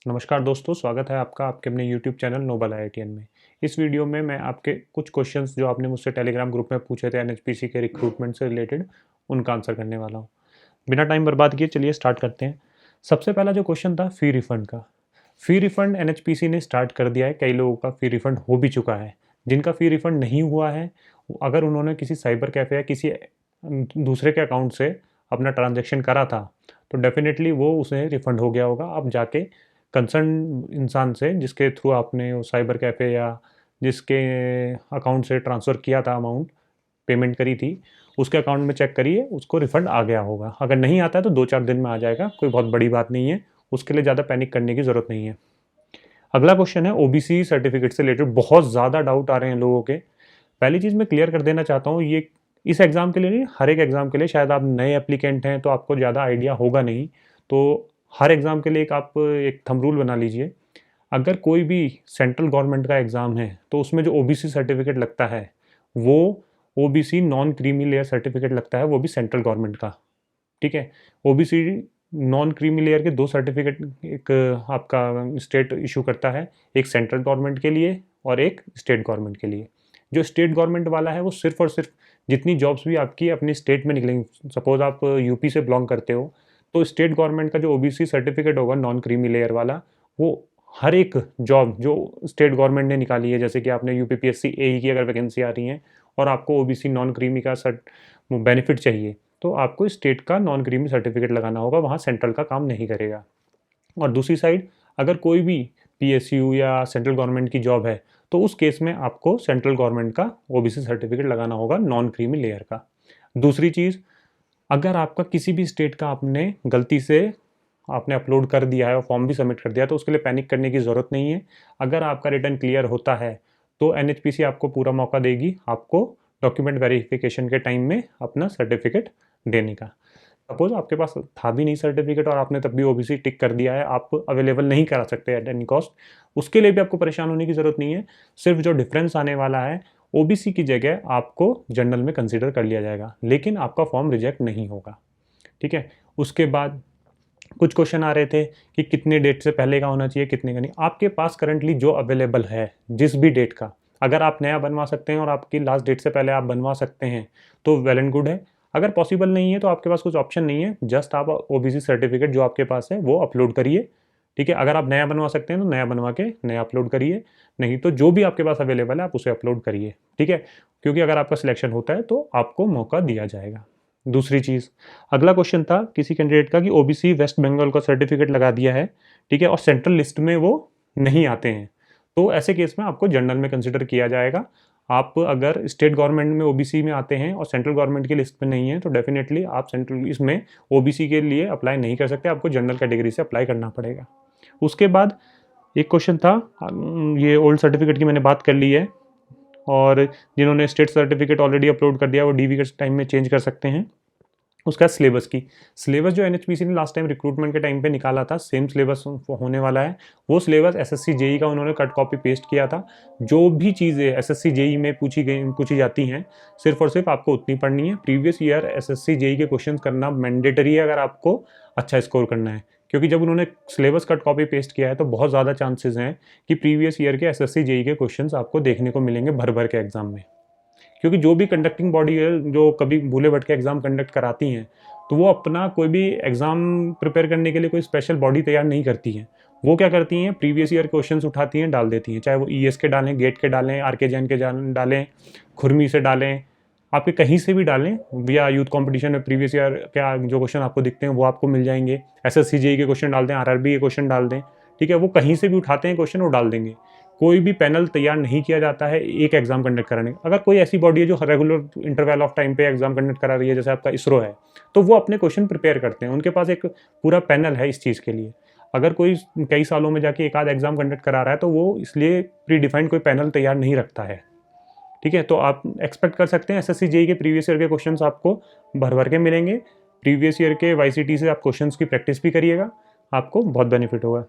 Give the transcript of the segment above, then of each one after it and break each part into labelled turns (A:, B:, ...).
A: नमस्कार दोस्तों, स्वागत है आपका आपके अपने YouTube चैनल नोबल IITN में। इस वीडियो में मैं आपके कुछ क्वेश्चंस जो आपने मुझसे टेलीग्राम ग्रुप में पूछे थे एनएचपीसी के रिक्रूटमेंट से रिलेटेड, उनका आंसर करने वाला हूँ। बिना टाइम बर्बाद किए चलिए स्टार्ट करते हैं। सबसे पहला जो क्वेश्चन था फ़ी रिफ़ंड का। फ़ी रिफ़ंड एनएचपीसी ने स्टार्ट कर दिया है, कई लोगों का फ़ी रिफ़ंड हो भी चुका है। जिनका फ़ी रिफ़ंड नहीं हुआ है, अगर उन्होंने किसी साइबर कैफ़े या किसी दूसरे के अकाउंट से अपना ट्रांज़ैक्शन करा था, तो डेफ़िनेटली वो उसे रिफ़ंड हो गया होगा। आप जाके कंसर्न इंसान से जिसके थ्रू आपने वो साइबर कैफ़े या जिसके अकाउंट से ट्रांसफ़र किया था अमाउंट, पेमेंट करी थी, उसके अकाउंट में चेक करिए, उसको रिफ़ंड आ गया होगा। अगर नहीं आता है तो 2-4 दिन में आ जाएगा, कोई बहुत बड़ी बात नहीं है, उसके लिए ज़्यादा पैनिक करने की ज़रूरत नहीं है। अगला क्वेश्चन है ओबीसी सर्टिफिकेट से रिलेटेड। बहुत ज़्यादा डाउट आ रहे हैं लोगों के। पहली चीज़ मैं क्लियर कर देना चाहता हूँ, ये इस एग्ज़ाम के लिए नहीं, हर एक एग्ज़ाम के लिए। शायद आप नए एप्लीकेंट हैं तो आपको ज़्यादा आइडिया होगा नहीं, तो हर एग्ज़ाम के लिए एक थंब रूल बना लीजिए। अगर कोई भी सेंट्रल गवर्नमेंट का एग्ज़ाम है तो उसमें जो ओबीसी सर्टिफिकेट लगता है, वो OBC non creamy layer certificate लगता है, वो भी सेंट्रल गवर्नमेंट का। ठीक है। ओबीसी नॉन क्रीमी लेयर के दो सर्टिफिकेट एक आपका स्टेट इशू करता है, एक सेंट्रल गवर्नमेंट के लिए और एक स्टेट गवर्नमेंट के लिए। जो स्टेट गवर्नमेंट वाला है वो सिर्फ और सिर्फ जितनी जॉब्स भी आपकी अपनी स्टेट में निकलेंगी, सपोज आप यूपी से बिलोंग करते हो, तो स्टेट गवर्नमेंट का जो ओबीसी सर्टिफिकेट होगा नॉन क्रीमी लेयर वाला, वो हर एक जॉब जो स्टेट गवर्नमेंट ने निकाली है, जैसे कि आपने यूपीपीएससी एई की अगर वैकेंसी आ रही है और आपको ओबीसी नॉन क्रीमी का बेनिफिट चाहिए, तो आपको स्टेट का नॉन क्रीमी सर्टिफिकेट लगाना होगा, वहाँ सेंट्रल का काम नहीं करेगा। और दूसरी साइड, अगर कोई भी पीएसयू या सेंट्रल गवर्नमेंट की जॉब है, तो उस केस में आपको सेंट्रल गवर्नमेंट का ओबीसी सर्टिफिकेट लगाना होगा नॉन क्रीमी लेयर का। दूसरी चीज़, अगर आपका किसी भी स्टेट का आपने गलती से आपने अपलोड कर दिया है और फॉर्म भी सबमिट कर दिया, तो उसके लिए पैनिक करने की ज़रूरत नहीं है। अगर आपका रिटर्न क्लियर होता है तो एनएचपीसी आपको पूरा मौका देगी आपको डॉक्यूमेंट वेरिफिकेशन के टाइम में अपना सर्टिफिकेट देने का। सपोज आपके पास था भी नहीं सर्टिफिकेट और आपने तब भी ओबीसी टिक कर दिया है, आप अवेलेबल नहीं करा सकते एट एनी कॉस्ट, उसके लिए भी आपको परेशान होने की ज़रूरत नहीं है। सिर्फ जो डिफरेंस आने वाला है, ओबीसी की जगह आपको जनरल में कंसीडर कर लिया जाएगा, लेकिन आपका फॉर्म रिजेक्ट नहीं होगा। ठीक है। उसके बाद कुछ क्वेश्चन आ रहे थे कि कितने डेट से पहले का होना चाहिए, कितने का नहीं। आपके पास करंटली जो अवेलेबल है जिस भी डेट का, अगर आप नया बनवा सकते हैं और आपकी लास्ट डेट से पहले आप बनवा सकते हैं तो वेल एंड गुड है। अगर पॉसिबल नहीं है तो आपके पास कुछ ऑप्शन नहीं है, जस्ट आप ओबीसी सर्टिफिकेट जो आपके पास है वो अपलोड करिए। ठीक है। अगर आप नया बनवा सकते हैं तो नया बनवा के नया अपलोड करिए, नहीं तो जो भी आपके पास अवेलेबल है आप उसे अपलोड करिए। ठीक है। क्योंकि अगर आपका सिलेक्शन होता है तो आपको मौका दिया जाएगा। दूसरी चीज़, अगला क्वेश्चन था किसी कैंडिडेट का कि ओबीसी वेस्ट बंगाल का सर्टिफिकेट लगा दिया है, ठीक है, और सेंट्रल लिस्ट में वो नहीं आते हैं, तो ऐसे केस में आपको जनरल में कंसिडर किया जाएगा। आप अगर स्टेट गवर्नमेंट में ओबीसी में आते हैं और सेंट्रल गवर्नमेंट की लिस्ट में नहीं है, तो डेफिनेटली आप सेंट्रल इसमें ओबीसी के लिए अप्लाई नहीं कर सकते, आपको जनरल कैटेगरी से अप्लाई करना पड़ेगा। उसके बाद एक क्वेश्चन था, ये ओल्ड सर्टिफिकेट की मैंने बात कर ली है, और जिन्होंने स्टेट सर्टिफिकेट ऑलरेडी अपलोड कर दिया वो डीवी के टाइम में चेंज कर सकते हैं। उसका सिलेबस की, सिलेबस जो एनएचपीसी ने लास्ट टाइम रिक्रूटमेंट के टाइम पे निकाला था, सेम सिलेबस होने वाला है। वो सिलेबस एसएससी जेई का उन्होंने कट कॉपी पेस्ट किया था। जो भी चीज़ें एसएससी जेई में पूछी जाती हैं, सिर्फ और सिर्फ आपको उतनी पढ़नी है। प्रीवियस ईयर एसएससी जेई के क्वेश्चन करना मैंडेटरी है अगर आपको अच्छा स्कोर करना है, क्योंकि जब उन्होंने सिलेबस कट कॉपी पेस्ट किया है तो बहुत ज़्यादा चांसेस हैं कि प्रीवियस ईयर के एसएससी जेई के क्वेश्चंस आपको देखने को मिलेंगे भर भर के एग्जाम में। क्योंकि जो भी कंडक्टिंग बॉडी है जो कभी भूले भटके एग्जाम कंडक्ट कराती हैं, तो वो अपना कोई भी एग्जाम प्रिपेयर करने के लिए कोई स्पेशल बॉडी तैयार नहीं करती हैं। वो क्या करती हैं, प्रीवियस ईयर क्वेश्चंस उठाती हैं, डाल देती हैं, चाहे वो ईएस के डालें, गेट के डालें, आरके जैन के डालें, खुरमी से डालें, आपके कहीं से भी डालें, या यूथ कंपटीशन में प्रीवियस ईयर क्या जो क्वेश्चन आपको दिखते हैं वो आपको मिल जाएंगे। एसएससी जेई के क्वेश्चन डाल दें, आरआरबी के क्वेश्चन डाल दें, ठीक है, वो कहीं से भी उठाते हैं क्वेश्चन, वो डाल देंगे। कोई भी पैनल तैयार नहीं किया जाता है एक एग्जाम कंडक्ट कराने का। अगर कोई ऐसी बॉडी है जो रेगुलर इंटरवल ऑफ टाइम पे एग्जाम कंडक्ट करा रही है, जैसे आपका इसरो है, तो वो अपने क्वेश्चन प्रिपेयर करते हैं, उनके पास एक पूरा पैनल है इस चीज़ के लिए। अगर कोई कई सालों में जाके एक आध एग्जाम कंडक्ट करा रहा है तो वो इसलिए प्री डिफाइंड कोई पैनल तैयार नहीं रखता है। ठीक है। तो आप एक्सपेक्ट कर सकते हैं एसएससी जेई के प्रीवियस ईयर के क्वेश्चंस आपको भर भर के मिलेंगे। प्रीवियस ईयर के वाईसीटी से आप क्वेश्चंस की प्रैक्टिस भी करिएगा, आपको बहुत बेनिफिट होगा।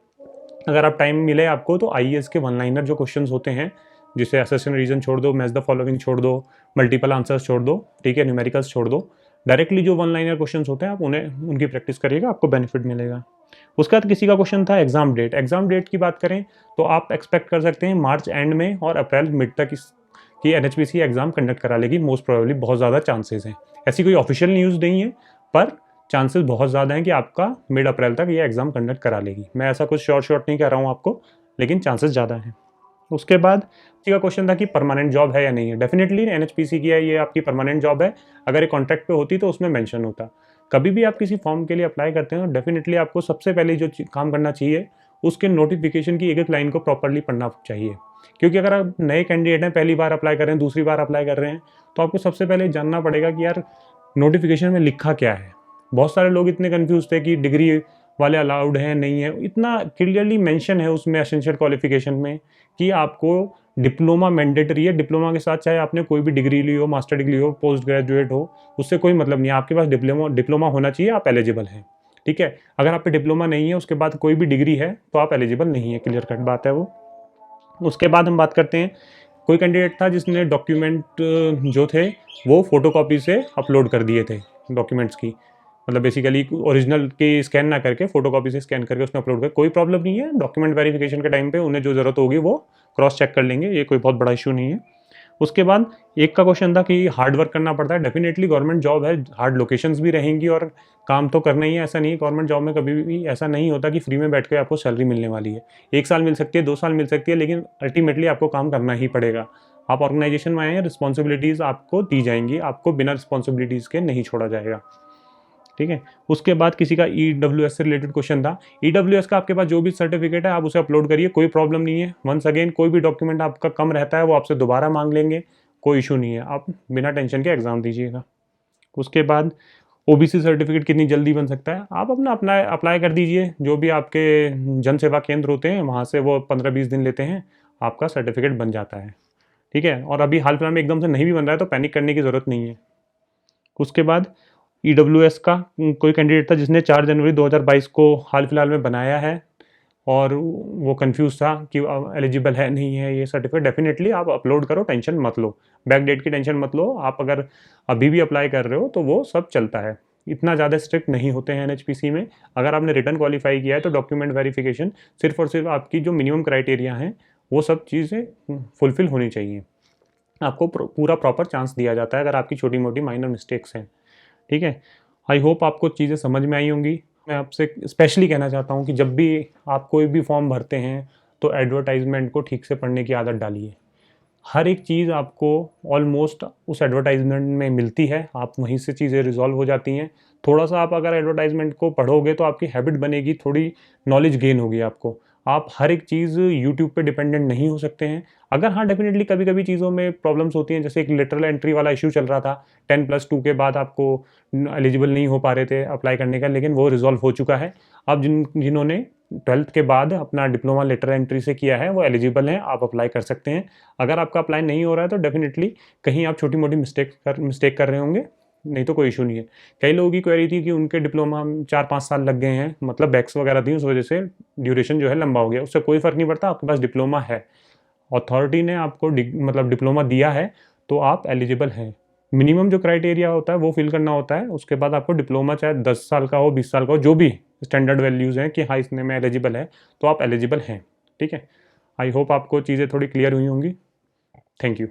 A: अगर आप टाइम मिले आपको तो आईएएस के वन लाइनर जो क्वेश्चंस होते हैं, जिसे असर्शन रीजन छोड़ दो, मैच द फॉलोइंग छोड़ दो, मल्टीपल आंसर्स छोड़ दो, ठीक है, न्यूमेरिकल्स छोड़ दो, डायरेक्टली जो वन लाइनर क्वेश्चंस होते हैं आप उन्हें उनकी प्रैक्टिस करिएगा, आपको बेनिफिट मिलेगा। उसके बाद किसी का क्वेश्चन था एग्ज़ाम डेट। एग्ज़ाम डेट की बात करें तो आप एक्सपेक्ट कर सकते हैं मार्च एंड में और अप्रैल मिड तक इसकी एनएचपीसी एग्ज़ाम कंडक्ट करा लेगी, मोस्ट प्रोबेबली, बहुत ज़्यादा चांसेस हैं। ऐसी कोई ऑफिशियल न्यूज़ नहीं है, पर चांसेस बहुत ज़्यादा हैं कि आपका मिड अप्रैल तक ये एग्ज़ाम कंडक्ट करा लेगी। मैं ऐसा कुछ श्योर नहीं कह रहा हूँ आपको, लेकिन चांसेस ज़्यादा हैं। उसके बाद किसी का क्वेश्चन था कि परमानेंट जॉब है या नहीं है। डेफिनेटली एनएचपीसी की है, ये आपकी परमानेंट जॉब है। अगर ये कॉन्ट्रैक्ट पे होती तो उसमें मेंशन होता। कभी भी आप किसी फॉर्म के लिए अप्लाई करते हैं तो डेफिनेटली आपको सबसे पहले जो काम करना चाहिए, उसके नोटिफिकेशन की एक एक लाइन को प्रॉपरली पढ़ना चाहिए। क्योंकि अगर आप नए कैंडिडेट हैं, पहली बार अप्लाई कर रहे हैं, दूसरी बार अप्लाई कर रहे हैं, तो आपको सबसे पहले जानना पड़ेगा कि यार नोटिफिकेशन में लिखा क्या है। बहुत सारे लोग इतने कन्फ्यूज थे कि डिग्री वाले अलाउड हैं नहीं है। इतना क्लियरली मेंशन है उसमें एसेंशियल क्वालिफिकेशन में कि आपको डिप्लोमा मैंडेटरी है। डिप्लोमा के साथ चाहे आपने कोई भी डिग्री ली हो, मास्टर डिग्री हो, पोस्ट ग्रेजुएट हो, उससे कोई मतलब नहीं है। आपके पास डिप्लोमा होना चाहिए, आप एलिजिबल हैं। ठीक है, अगर आप पे डिप्लोमा नहीं है, उसके बाद कोई भी डिग्री है, तो आप एलिजिबल नहीं है। क्लियर कट बात है वो। उसके बाद हम बात करते हैं, कोई कैंडिडेट था जिसने डॉक्यूमेंट जो थे वो फोटोकॉपी से अपलोड कर दिए थे डॉक्यूमेंट्स की, मतलब बेसिकली ओरिजिनल की स्कैन ना करके फोटोकॉपी से स्कैन करके उसने अपलोड कर। कोई प्रॉब्लम नहीं है, डॉक्यूमेंट वेरिफिकेशन के टाइम पे उन्हें जो ज़रूरत होगी वो क्रॉस चेक कर लेंगे, ये कोई बहुत बड़ा इशू नहीं है। उसके बाद एक का क्वेश्चन था कि हार्ड वर्क करना पड़ता है। डेफिनेटली गवर्नमेंट जॉब है, हार्ड लोकेशंस भी रहेंगी और काम तो करना ही है। ऐसा नहीं है, गवर्नमेंट जॉब में कभी भी ऐसा नहीं होता कि फ्री में बैठ के आपको सैलरी मिलने वाली है। 1 साल मिल सकती है, 2 साल मिल सकती है, लेकिन अल्टीमेटली आपको काम करना ही पड़ेगा। आप ऑर्गेनाइजेशन में आए हैं, रिस्पॉन्सिबिलिटीज़ आपको दी जाएंगी, आपको बिना रिस्पॉन्सिबिलिटीज़ के नहीं छोड़ा जाएगा। ठीक है। उसके बाद किसी का EWS से रिलेटेड क्वेश्चन था। EWS का आपके पास जो भी सर्टिफिकेट है आप उसे अपलोड करिए, कोई प्रॉब्लम नहीं है। वंस अगेन कोई भी डॉक्यूमेंट आपका कम रहता है वो आपसे दोबारा मांग लेंगे, कोई इशू नहीं है। आप बिना टेंशन के एग्जाम दीजिएगा। उसके बाद OBC सर्टिफिकेट कितनी जल्दी बन सकता है, आप अपना अपना अप्लाई कर दीजिए। जो भी आपके जन सेवा केंद्र होते हैं वहाँ से वो 15-20 दिन लेते हैं, आपका सर्टिफिकेट बन जाता है। ठीक है, और अभी हाल फिलहाल में एकदम से नहीं भी बन रहा है तो पैनिक करने की ज़रूरत नहीं है। उसके बाद EWS का कोई कैंडिडेट था जिसने 4 जनवरी 2022 को हाल फिलहाल में बनाया है और वो कंफ्यूज था कि एलिजिबल है नहीं है ये सर्टिफिकेट। डेफिनेटली आप अपलोड करो, टेंशन मत लो, बैक डेट की टेंशन मत लो। आप अगर अभी भी अप्लाई कर रहे हो तो वो सब चलता है, इतना ज़्यादा स्ट्रिक्ट नहीं होते हैं NHPC में। अगर आपने रिटर्न क्वालिफाई किया है तो डॉक्यूमेंट वेरिफिकेशन सिर्फ और सिर्फ आपकी जो मिनिमम क्राइटेरिया हैं वो सब चीज़ें फुलफिल होनी चाहिए। आपको पूरा प्रॉपर चांस दिया जाता है अगर आपकी छोटी मोटी माइनर मिस्टेक्स हैं। ठीक है, आई होप आपको चीज़ें समझ में आई होंगी। मैं आपसे स्पेशली कहना चाहता हूँ कि जब भी आप कोई भी फॉर्म भरते हैं तो एडवर्टाइजमेंट को ठीक से पढ़ने की आदत डालिए। हर एक चीज़ आपको ऑलमोस्ट उस एडवर्टाइजमेंट में मिलती है, आप वहीं से चीज़ें रिजॉल्व हो जाती हैं। थोड़ा सा आप अगर एडवर्टाइजमेंट को पढ़ोगे तो आपकी हैबिट बनेगी, थोड़ी नॉलेज गेन होगी आपको। आप हर एक चीज़ यूट्यूब पे डिपेंडेंट नहीं हो सकते हैं। अगर हाँ, डेफिनेटली कभी कभी चीज़ों में प्रॉब्लम्स होती हैं, जैसे एक लेटरल एंट्री वाला इशू चल रहा था, 10+2 के बाद आपको एलिजिबल नहीं हो पा रहे थे अप्लाई करने का, लेकिन वो रिजॉल्व हो चुका है। अब जिन्होंने 12th के बाद अपना डिप्लोमा लेटर एंट्री से किया है वो एलिजिबल हैं, आप अप्लाई कर सकते हैं। अगर आपका अप्लाई नहीं हो रहा है तो डेफिनेटली कहीं आप छोटी मोटी मिस्टेक कर रहे होंगे, नहीं तो कोई इशू नहीं है। कई लोगों की क्वेरी थी कि उनके डिप्लोमा में 4-5 साल लग गए हैं, मतलब बैक्स वगैरह थी, उस वजह से ड्यूरेशन जो है लंबा हो गया। उससे कोई फ़र्क नहीं पड़ता, आपके पास डिप्लोमा है, अथॉरिटी ने आपको मतलब डिप्लोमा दिया है तो आप एलिजिबल हैं। मिनिमम जो क्राइटेरिया होता है वो फिल करना होता है, उसके बाद आपको डिप्लोमा चाहे 10 साल का हो, 20 साल का हो, जो भी स्टैंडर्ड वैल्यूज़ हैं कि हाँ इसने में एलिजिबल है, तो आप एलिजिबल हैं। ठीक है, आई होप आपको चीज़ें थोड़ी क्लियर हुई होंगी। Thank you.